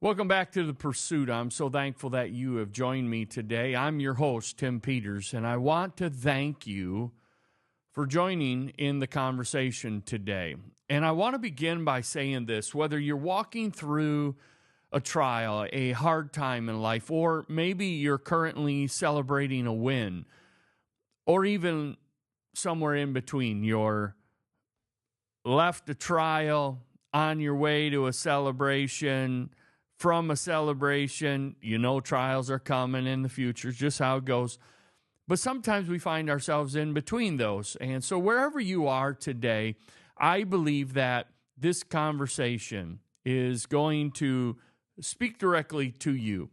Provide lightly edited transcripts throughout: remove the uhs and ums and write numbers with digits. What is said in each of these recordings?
Welcome back to The Pursuit. I'm so thankful that you have joined me today. I'm your host, Tim Peters, and I want to thank you for joining in the conversation today. And I want to begin by saying this: whether you're walking through a trial, a hard time in life, or maybe you're currently celebrating a win, or even somewhere in between, you're left a trial, on your way to a celebration, from a celebration, trials are coming in the future, just how it goes. But sometimes we find ourselves in between those. And so wherever you are today, I believe that this conversation is going to speak directly to you,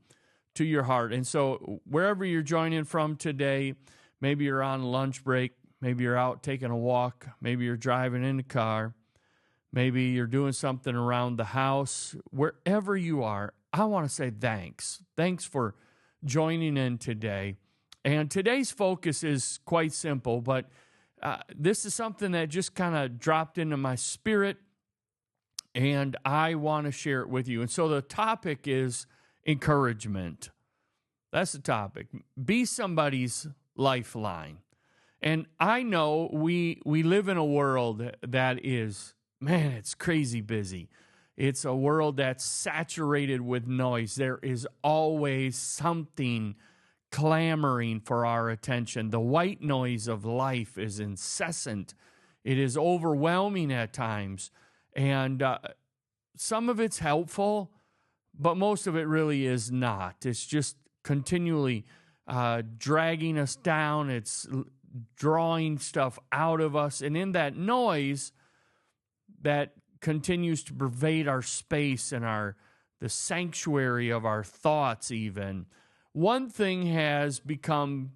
to your heart. And so wherever you're joining from today, maybe you're on lunch break, maybe you're out taking a walk, maybe you're driving in the car, maybe you're doing something around the house. Wherever you are, I want to say thanks. Thanks for joining in today. And today's focus is quite simple, but this is something that just kind of dropped into my spirit, and I want to share it with you. And so the topic is encouragement. That's the topic. Be somebody's lifeline. And I know we live in a world that is, man, it's crazy busy. It's a world that's saturated with noise. There is always something clamoring for our attention. The white noise of life is incessant. It is overwhelming at times. And some of it's helpful, but most of it really is not. It's just continually dragging us down. It's drawing stuff out of us. And in that noise that continues to pervade our space and the sanctuary of our thoughts even, one thing has become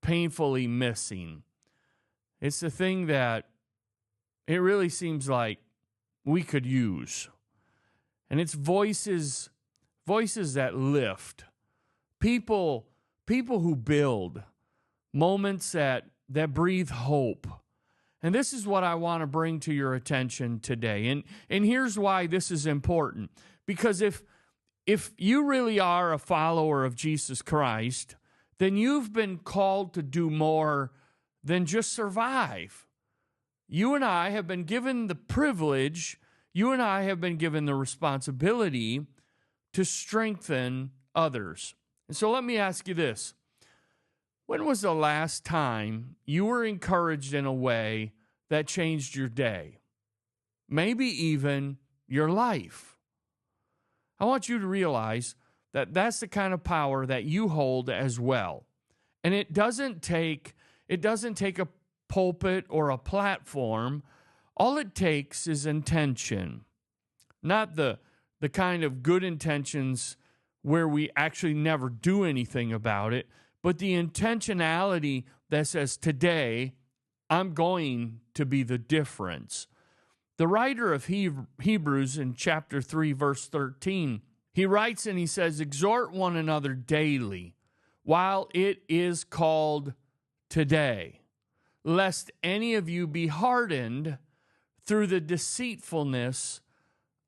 painfully missing. It's the thing that it really seems like we could use. And it's voices that lift. People who build, moments that breathe hope. And this is what I want to bring to your attention today. And here's why this is important. Because if you really are a follower of Jesus Christ, then you've been called to do more than just survive. You and I have been given the privilege, you and I have been given the responsibility to strengthen others. And so let me ask you this. When was the last time you were encouraged in a way that changed your day? Maybe even your life. I want you to realize that that's the kind of power that you hold as well. And it doesn't take a pulpit or a platform. All it takes is intention. Not the kind of good intentions where we actually never do anything about it, but the intentionality that says, today, I'm going to be the difference. The writer of Hebrews in chapter 3, verse 13, he writes and he says, exhort one another daily while it is called today, lest any of you be hardened through the deceitfulness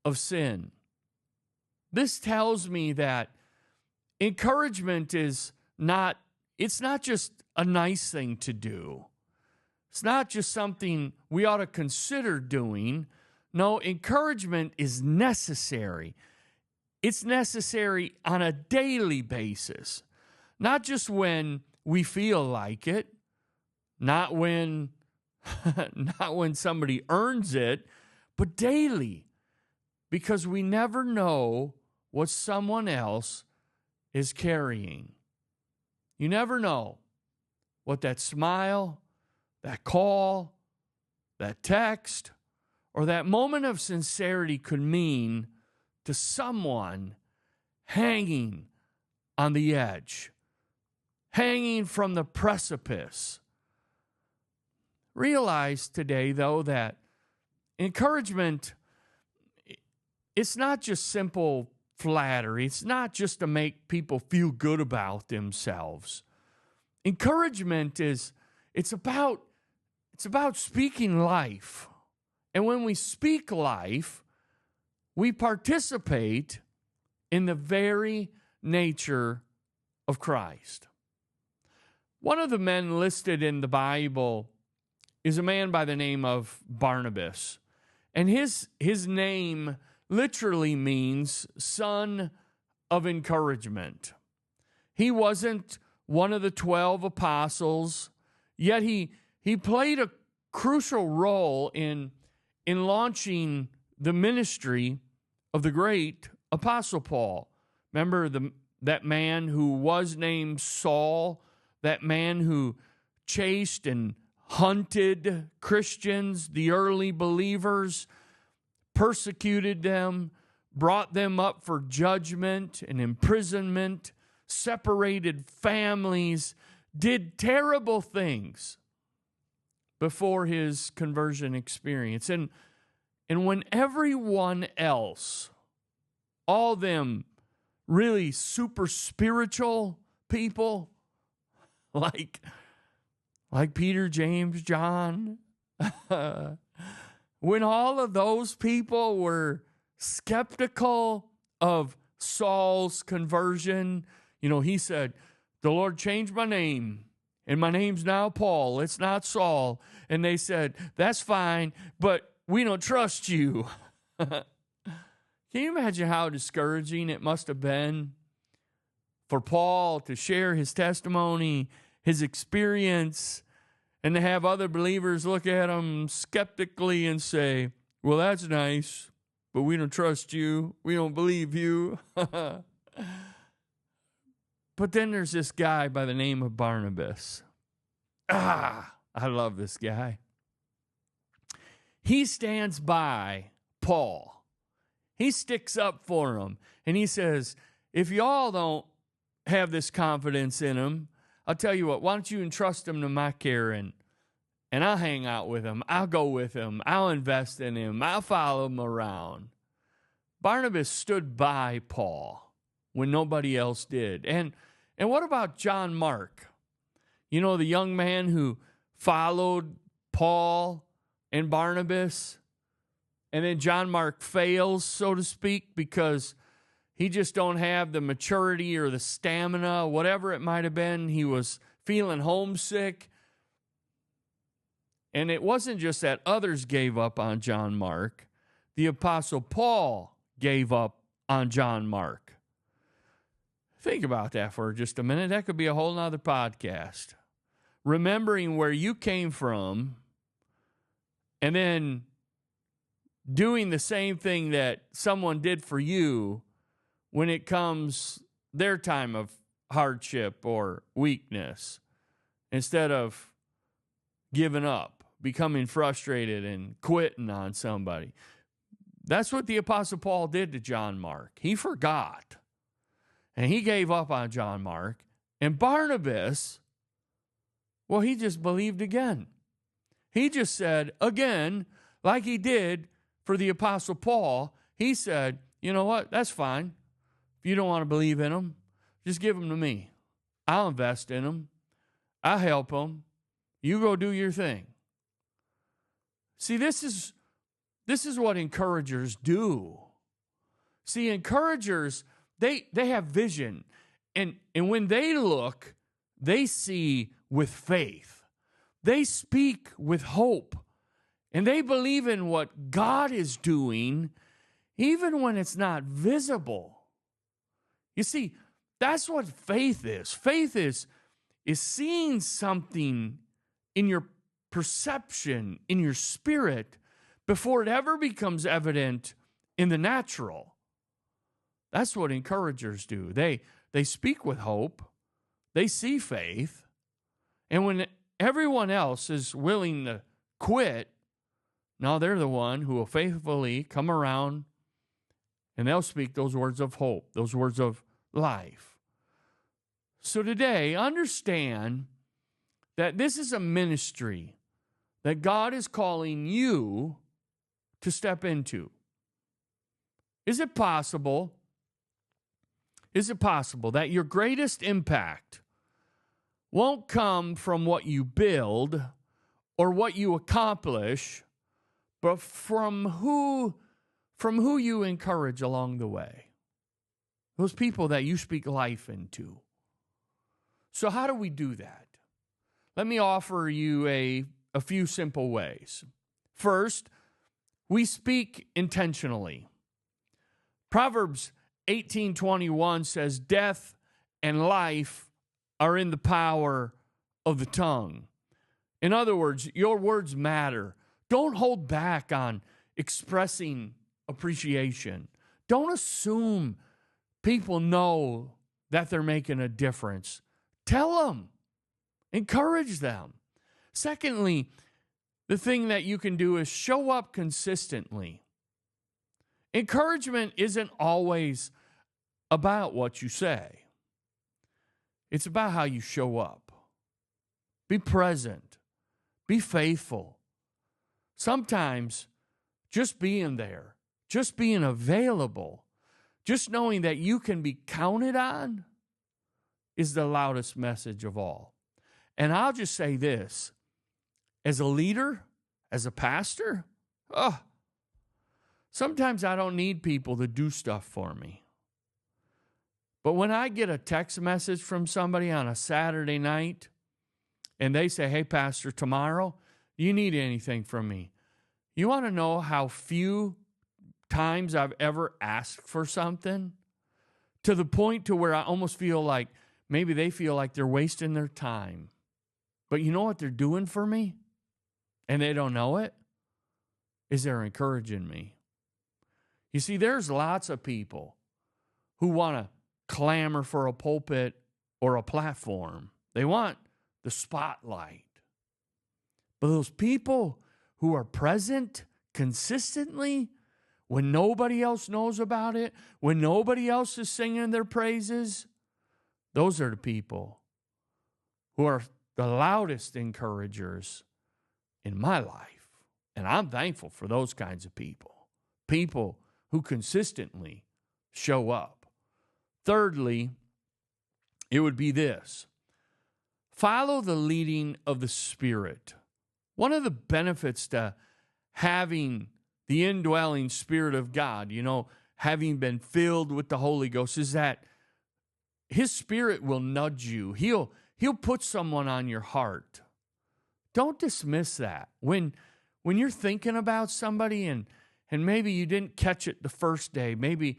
of sin. This tells me that encouragement is not just a nice thing to do. It's not just something we ought to consider doing. No, encouragement is necessary. It's necessary on a daily basis, not just when we feel like it, not when somebody earns it, but daily, because we never know what someone else is carrying. You never know what that smile, that call, that text, or that moment of sincerity could mean to someone hanging on the edge, hanging from the precipice. Realize today, though, that encouragement, it's not just simple flattery. It's not just to make people feel good about themselves. Encouragement it's about speaking life. And when we speak life, we participate in the very nature of Christ. One of the men listed in the Bible is a man by the name of Barnabas. And his name literally means son of encouragement. He wasn't one of the 12 apostles, yet he played a crucial role in launching the ministry of the great Apostle Paul. Remember that man who was named Saul, that man who chased and hunted Christians, the early believers, persecuted them, brought them up for judgment and imprisonment, separated families, did terrible things before his conversion experience. And when everyone else, all them really super spiritual people, like Peter, James, John, when all of those people were skeptical of Saul's conversion, he said, "The Lord changed my name, and my name's now Paul. It's not Saul." And they said, "That's fine, but we don't trust you." Can you imagine how discouraging it must have been for Paul to share his testimony, his experience, and to have other believers look at him skeptically and say, "Well, that's nice, but we don't trust you. We don't believe you." But then there's this guy by the name of Barnabas. I love this guy. He stands by Paul. He sticks up for him. And he says, if y'all don't have this confidence in him, I'll tell you what, why don't you entrust him to my care, and I'll hang out with him. I'll go with him. I'll invest in him. I'll follow him around. Barnabas stood by Paul when nobody else did. And what about John Mark? The young man who followed Paul and Barnabas, and then John Mark fails, so to speak, because he just don't have the maturity or the stamina, whatever it might have been. He was feeling homesick. And it wasn't just that others gave up on John Mark. The Apostle Paul gave up on John Mark. Think about that for just a minute. That could be a whole nother podcast. Remembering where you came from and then doing the same thing that someone did for you when it comes their time of hardship or weakness, instead of giving up, becoming frustrated and quitting on somebody. That's what the Apostle Paul did to John Mark. He forgot. And he gave up on John Mark. And Barnabas, well, he just believed again. He just said again, like he did for the Apostle Paul, he said, "You know what? That's fine. If you don't want to believe in him, just give him to me. I'll invest in him. I'll help him. You go do your thing." See, this is what encouragers do. See, encouragers, they have vision. And when they look, they see with faith. They speak with hope. And they believe in what God is doing, even when it's not visible. You see, that's what faith is. Faith is seeing something in your perception, in your spirit, before it ever becomes evident in the natural. That's what encouragers do. They speak with hope. They see faith. And when everyone else is willing to quit, now they're the one who will faithfully come around and they'll speak those words of hope, those words of life. So today, understand that this is a ministry that God is calling you to step into. Is it possible that your greatest impact won't come from what you build or what you accomplish, but from who you encourage along the way? those people that you speak life into. So how do we do that? Let me offer you a few simple ways. First, we speak intentionally. Proverbs 18:21 says, "Death and life are in the power of the tongue." In other words, your words matter. Don't hold back on expressing appreciation. Don't assume people know that they're making a difference. Tell them. Encourage them. Secondly, the thing that you can do is show up consistently. Encouragement isn't always about what you say. It's about how you show up. Be present. Be faithful. Sometimes just being there, just being available, just knowing that you can be counted on is the loudest message of all. And I'll just say this, as a leader, as a pastor, sometimes I don't need people to do stuff for me. But when I get a text message from somebody on a Saturday night and they say, "Hey, Pastor, tomorrow, you need anything from me?" You want to know how few times I've ever asked for something? To the point to where I almost feel like maybe they feel like they're wasting their time. But you know what they're doing for me? And they don't know it? Is they're encouraging me. You see, there's lots of people who want to clamor for a pulpit or a platform. They want the spotlight. But those people who are present consistently when nobody else knows about it, when nobody else is singing their praises, those are the people who are the loudest encouragers in my life. And I'm thankful for those kinds of people. People who consistently show up. Thirdly, it would be this. Follow the leading of the Spirit. One of the benefits to having the indwelling Spirit of God, having been filled with the Holy Ghost, is that His Spirit will nudge you. He'll put someone on your heart. Don't dismiss that. When you're thinking about somebody and maybe you didn't catch it the first day, maybe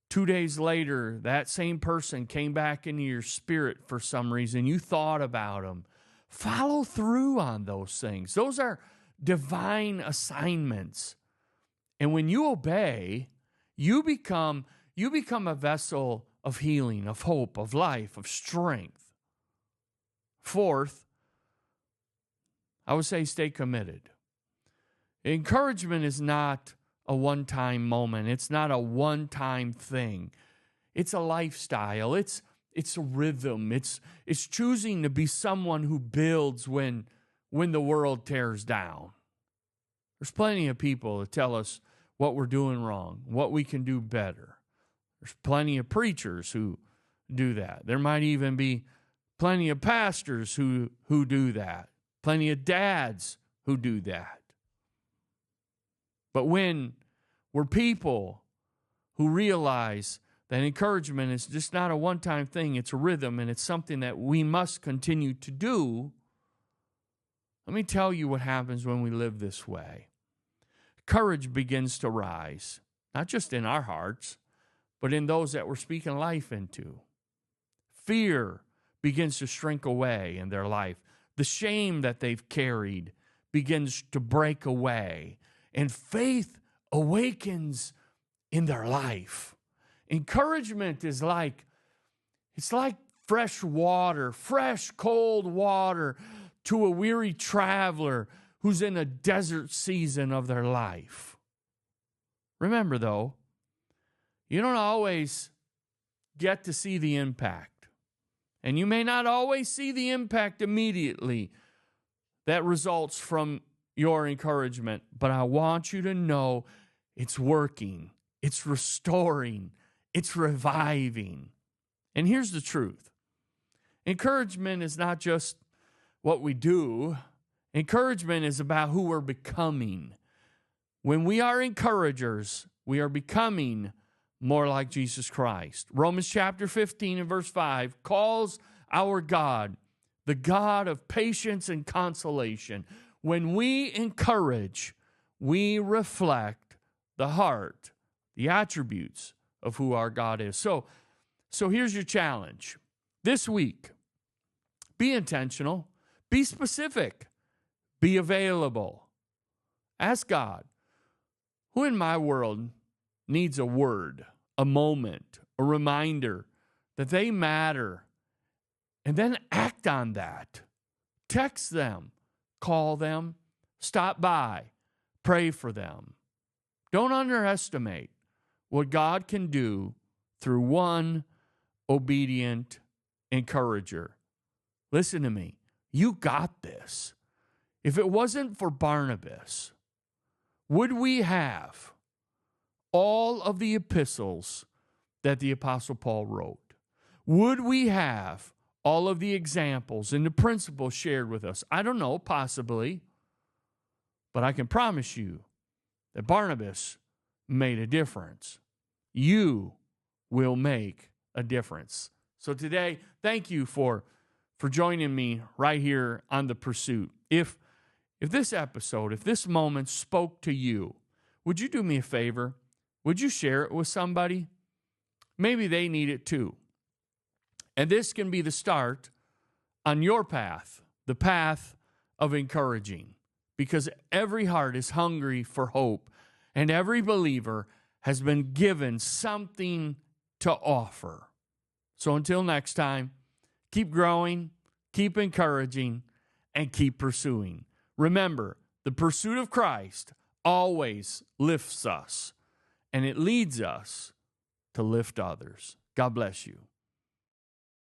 2 days later, that same person came back into your spirit for some reason. You thought about them. Follow through on those things. Those are divine assignments. And when you obey, you become a vessel of healing, of hope, of life, of strength. Fourth, I would say stay committed. Encouragement is not a one-time moment. It's not a one-time thing. It's a lifestyle. It's a rhythm. It's choosing to be someone who builds when the world tears down. There's plenty of people that tell us what we're doing wrong, what we can do better. There's plenty of preachers who do that. There might even be plenty of pastors who do that. Plenty of dads who do that. But when we're people who realize that encouragement is just not a one-time thing, it's a rhythm, and it's something that we must continue to do, let me tell you what happens when we live this way. Courage begins to rise, not just in our hearts, but in those that we're speaking life into. Fear begins to shrink away in their life. The shame that they've carried begins to break away, and faith awakens in their life. Encouragement is like fresh water, fresh cold water to a weary traveler who's in a desert season of their life. Remember, though, you don't always get to see the impact. And you may not always see the impact immediately that results from your encouragement. But I want you to know it's working. It's restoring. It's reviving. And here's the truth. Encouragement is not just what we do. Encouragement is about who we're becoming. When we are encouragers, we are becoming more like Jesus Christ. Romans chapter 15 and verse 5 calls our God the God of patience and consolation. When we encourage, we reflect the heart, the attributes of who our God is. So here's your challenge. This week, be intentional, be specific, be available. Ask God, who in my world needs a word, a moment, a reminder that they matter? And then act on that. Text them, call them, stop by, pray for them. Don't underestimate what God can do through one obedient encourager. Listen to me. You got this. If it wasn't for Barnabas, would we have all of the epistles that the Apostle Paul wrote? Would we have all of the examples and the principles shared with us? I don't know, possibly. But I can promise you that Barnabas made a difference. You will make a difference. So today, thank you for joining me right here on The Pursuit. If this episode, if this moment spoke to you, would you do me a favor? Would you share it with somebody? Maybe they need it too. And this can be the start on your path, the path of encouraging, because every heart is hungry for hope, and every believer has been given something to offer. So until next time, keep growing, keep encouraging, and keep pursuing. Remember, the pursuit of Christ always lifts us, and it leads us to lift others. God bless you.